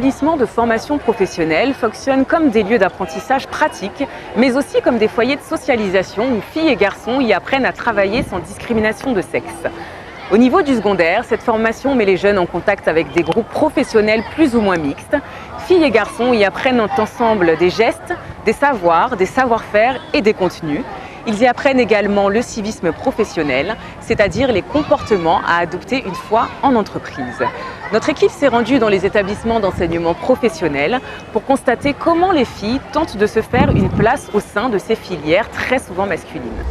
établissements de formation professionnelle fonctionnent comme des lieux d'apprentissage pratique, mais aussi comme des foyers de socialisation où filles et garçons y apprennent à travailler sans discrimination de sexe. Au niveau du secondaire, cette formation met les jeunes en contact avec des groupes professionnels plus ou moins mixtes. Filles et garçons y apprennent ensemble des gestes, des savoirs, des savoir-faire et des contenus. Ils y apprennent également le civisme professionnel, c'est-à-dire les comportements à adopter une fois en entreprise. Notre équipe s'est rendue dans les établissements d'enseignement professionnel pour constater comment les filles tentent de se faire une place au sein de ces filières très souvent masculines.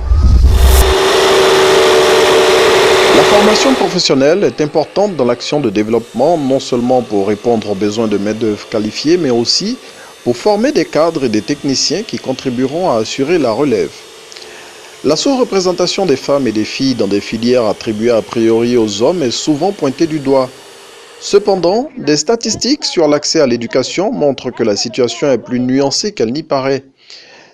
La formation professionnelle est importante dans l'action de développement, non seulement pour répondre aux besoins de main-d'œuvre qualifiée, mais aussi pour former des cadres et des techniciens qui contribueront à assurer la relève. La sous-représentation des femmes et des filles dans des filières attribuées a priori aux hommes est souvent pointée du doigt. Cependant, des statistiques sur l'accès à l'éducation montrent que la situation est plus nuancée qu'elle n'y paraît.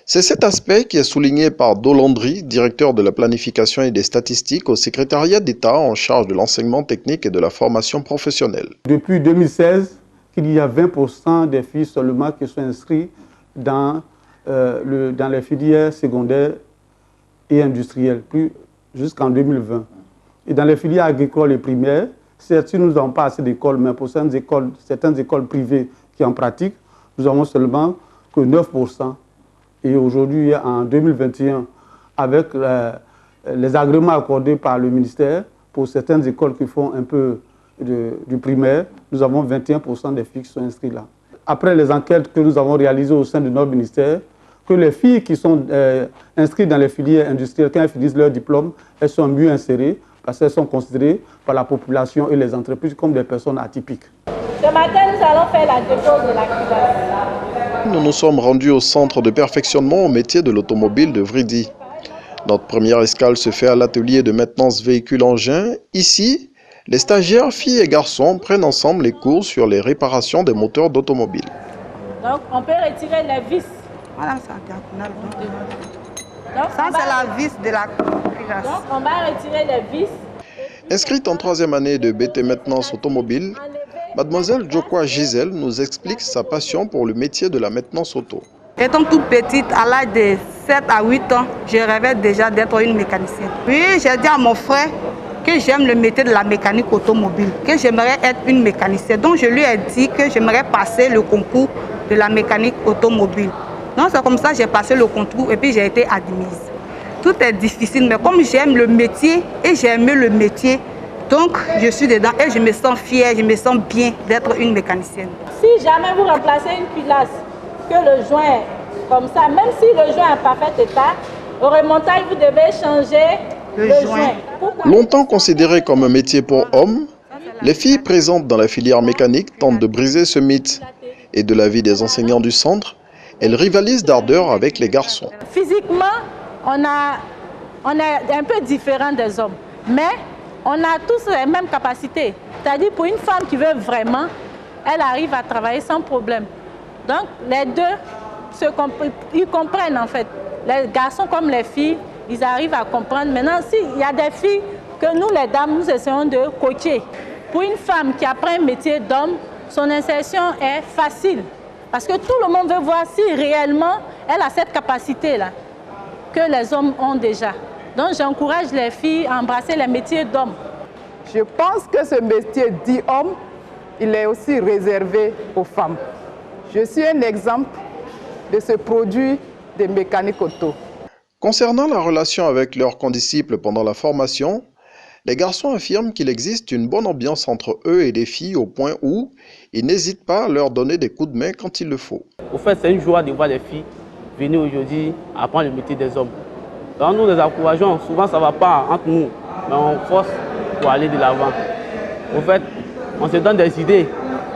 C'est cet aspect qui est souligné par Do Landry, directeur de la planification et des statistiques au secrétariat d'État en charge de l'enseignement technique et de la formation professionnelle. Depuis 2016, il y a 20% des filles seulement qui sont inscrites dans les filières secondaires et industrielles, jusqu'en 2020. Et dans les filières agricoles et primaires, certes, si nous n'avons pas assez d'écoles, mais pour certaines écoles privées qui en pratiquent, nous avons seulement que 9%. Et aujourd'hui, en 2021, avec les agréments accordés par le ministère, pour certaines écoles qui font un peu du primaire, nous avons 21% des filles qui sont inscrites là. Après les enquêtes que nous avons réalisées au sein de notre ministère, que les filles qui sont inscrites dans les filières industrielles, quand elles finissent leur diplôme, elles sont mieux insérées parce qu'elles sont considérées par la population et les entreprises comme des personnes atypiques. Ce matin, nous allons faire la dépose de la cuirasse. Nous nous sommes rendus au centre de perfectionnement au métier de l'automobile de Vridy. Notre première escale se fait à l'atelier de maintenance véhicule-engin. Ici, les stagiaires, filles et garçons, prennent ensemble les cours sur les réparations des moteurs d'automobile. Donc, on peut retirer les vis. Voilà, ça, c'est la vis de la cuirasse. Donc, on va retirer les vis. Inscrite en troisième année de BT maintenance automobile, Mademoiselle Jokwa Gisèle nous explique sa passion pour le métier de la maintenance auto. Étant toute petite, à l'âge de 7 à 8 ans, je rêvais déjà d'être une mécanicienne. Puis j'ai dit à mon frère que j'aime le métier de la mécanique automobile, que j'aimerais être une mécanicienne. Donc je lui ai dit que j'aimerais passer le concours de la mécanique automobile. Donc c'est comme ça que j'ai passé le concours et puis j'ai été admise. Tout est difficile, mais comme j'aime le métier et j'ai aimé le métier, donc je suis dedans et je me sens fière, je me sens bien d'être une mécanicienne. Si jamais vous remplacez une culasse, que le joint est comme ça, même si le joint est en parfait état, au remontage vous devez changer le joint. Longtemps considéré comme un métier pour hommes, les filles présentes dans la filière mécanique tentent de briser ce mythe. Et de l'avis des enseignants du centre, elles rivalisent d'ardeur avec les garçons. Physiquement, on est un peu différent des hommes, mais on a tous les mêmes capacités. C'est-à-dire pour une femme qui veut vraiment, elle arrive à travailler sans problème. Donc les deux, ils comprennent en fait. Les garçons comme les filles, ils arrivent à comprendre. Maintenant, s'il y a des filles que nous, les dames, nous essayons de coacher. Pour une femme qui apprend un métier d'homme, son insertion est facile. Parce que tout le monde veut voir si réellement elle a cette capacité-là que les hommes ont déjà. Donc j'encourage les filles à embrasser les métiers d'hommes. Je pense que ce métier dit homme, il est aussi réservé aux femmes. Je suis un exemple de ce produit de mécanique auto. Concernant la relation avec leurs condisciples pendant la formation, les garçons affirment qu'il existe une bonne ambiance entre eux et les filles au point où ils n'hésitent pas à leur donner des coups de main quand il le faut. Au fait, c'est une joie de voir les filles venir aujourd'hui apprendre le métier des hommes. Donc nous les encourageons, souvent ça ne va pas entre nous, mais on force pour aller de l'avant. Au fait, on se donne des idées,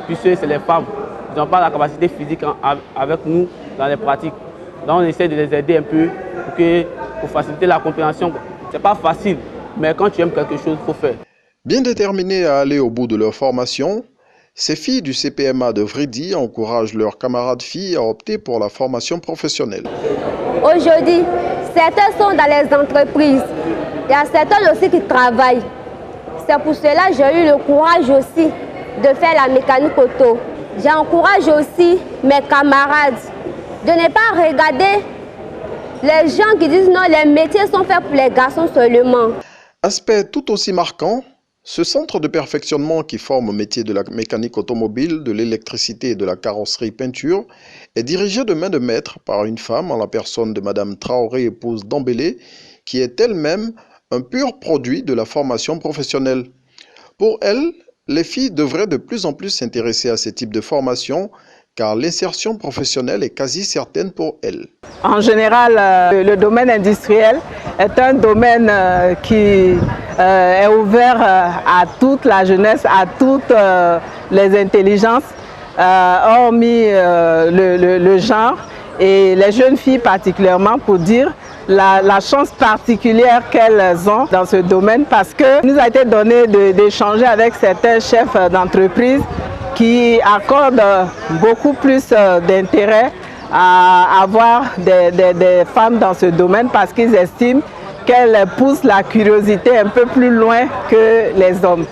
puisque c'est les femmes. Ils n'ont pas la capacité physique avec nous dans les pratiques. Donc on essaie de les aider un peu pour faciliter la compréhension. Ce n'est pas facile, mais quand tu aimes quelque chose, il faut faire. Bien déterminées à aller au bout de leur formation, ces filles du CPMA de Vridy encouragent leurs camarades filles à opter pour la formation professionnelle. Aujourd'hui, certains sont dans les entreprises. Il y a certains aussi qui travaillent. C'est pour cela que j'ai eu le courage aussi de faire la mécanique auto. J'encourage aussi mes camarades de ne pas regarder les gens qui disent non, les métiers sont faits pour les garçons seulement. Aspect tout aussi marquant, ce centre de perfectionnement qui forme au métier de la mécanique automobile, de l'électricité et de la carrosserie peinture est dirigé de main de maître par une femme en la personne de Madame Traoré, épouse d'Ambélé, qui est elle-même un pur produit de la formation professionnelle. Pour elle, les filles devraient de plus en plus s'intéresser à ce type de formation car l'insertion professionnelle est quasi certaine pour elles. En général, le domaine industriel est un domaine qui est ouvert à toute la jeunesse, à toutes les intelligences, hormis le genre, et les jeunes filles particulièrement, pour dire la chance particulière qu'elles ont dans ce domaine, parce que nous a été donné d'échanger avec certains chefs d'entreprise qui accordent beaucoup plus d'intérêt à avoir des femmes dans ce domaine parce qu'ils estiment qu'elles poussent la curiosité un peu plus loin que les hommes.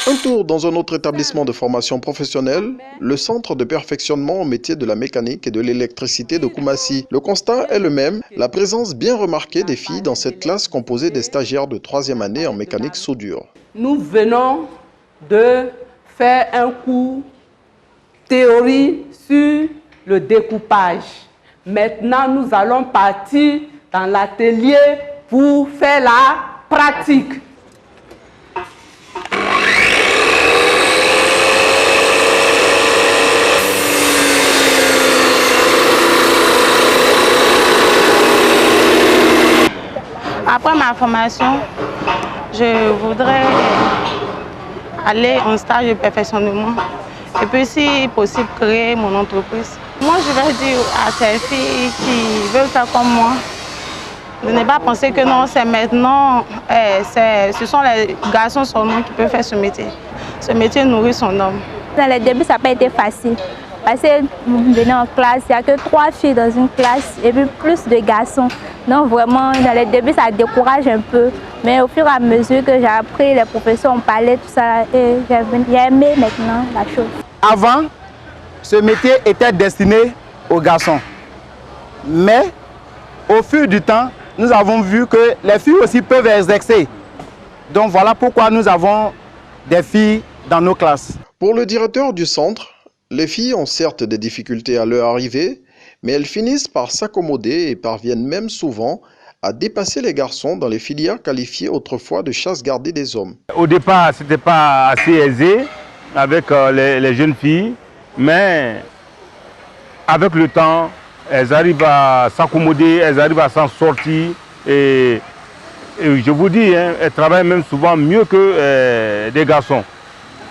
Un tour dans un autre établissement de formation professionnelle, le centre de perfectionnement au métier de la mécanique et de l'électricité de Koumassi. Le constat est le même, la présence bien remarquée des filles dans cette classe composée des stagiaires de 3e année en mécanique soudure. Nous venons de faire un cours théorie sur le découpage. Maintenant, nous allons partir dans l'atelier pour faire la pratique. Après ma formation, je voudrais aller en stage de perfectionnement et puis si possible créer mon entreprise. Moi je vais dire à ces filles qui veulent faire comme moi de ne pas penser que non, c'est maintenant, ce sont les garçons seulement qui peuvent faire ce métier. Ce métier nourrit son homme. Dans les débuts, ça n'a pas été facile. Parce que vous venez en classe, il n'y a que 3 filles dans une classe et puis plus de garçons. Donc vraiment, dans les débuts, ça décourage un peu. Mais au fur et à mesure que j'ai appris, les professeurs ont parlé, tout ça, et j'ai aimé maintenant la chose. Avant, ce métier était destiné aux garçons. Mais au fil du temps, nous avons vu que les filles aussi peuvent exercer. Donc voilà pourquoi nous avons des filles dans nos classes. Pour le directeur du centre, les filles ont certes des difficultés à leur arrivée, mais elles finissent par s'accommoder et parviennent même souvent à dépasser les garçons dans les filières qualifiées autrefois de chasse gardée des hommes. Au départ, ce n'était pas assez aisé avec les jeunes filles, mais avec le temps, elles arrivent à s'accommoder, elles arrivent à s'en sortir et je vous dis, hein, elles travaillent même souvent mieux que des garçons.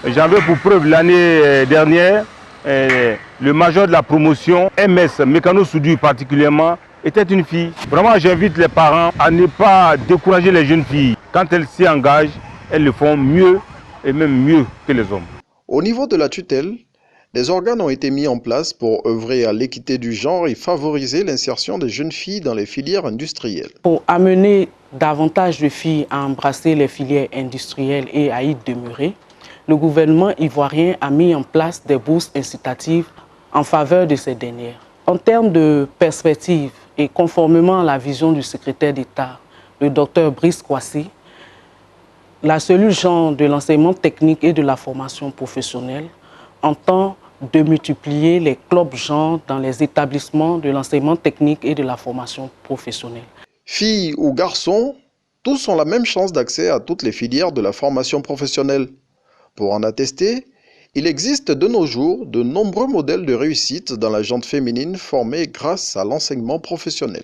J'en veux pour preuve l'année dernière, le major de la promotion, MS, mécano-soudure particulièrement, était une fille. Vraiment, j'invite les parents à ne pas décourager les jeunes filles. Quand elles s'y engagent, elles le font mieux et même mieux que les hommes. Au niveau de la tutelle, des organes ont été mis en place pour œuvrer à l'équité du genre et favoriser l'insertion des jeunes filles dans les filières industrielles. Pour amener davantage de filles à embrasser les filières industrielles et à y demeurer, le gouvernement ivoirien a mis en place des bourses incitatives en faveur de ces dernières. En termes de perspective et conformément à la vision du secrétaire d'État, le Dr Brice Kwasi, la cellule genre de l'enseignement technique et de la formation professionnelle entend de multiplier les clubs genre dans les établissements de l'enseignement technique et de la formation professionnelle. Filles ou garçons, tous ont la même chance d'accès à toutes les filières de la formation professionnelle. Pour en attester, il existe de nos jours de nombreux modèles de réussite dans la gente féminine formée grâce à l'enseignement professionnel.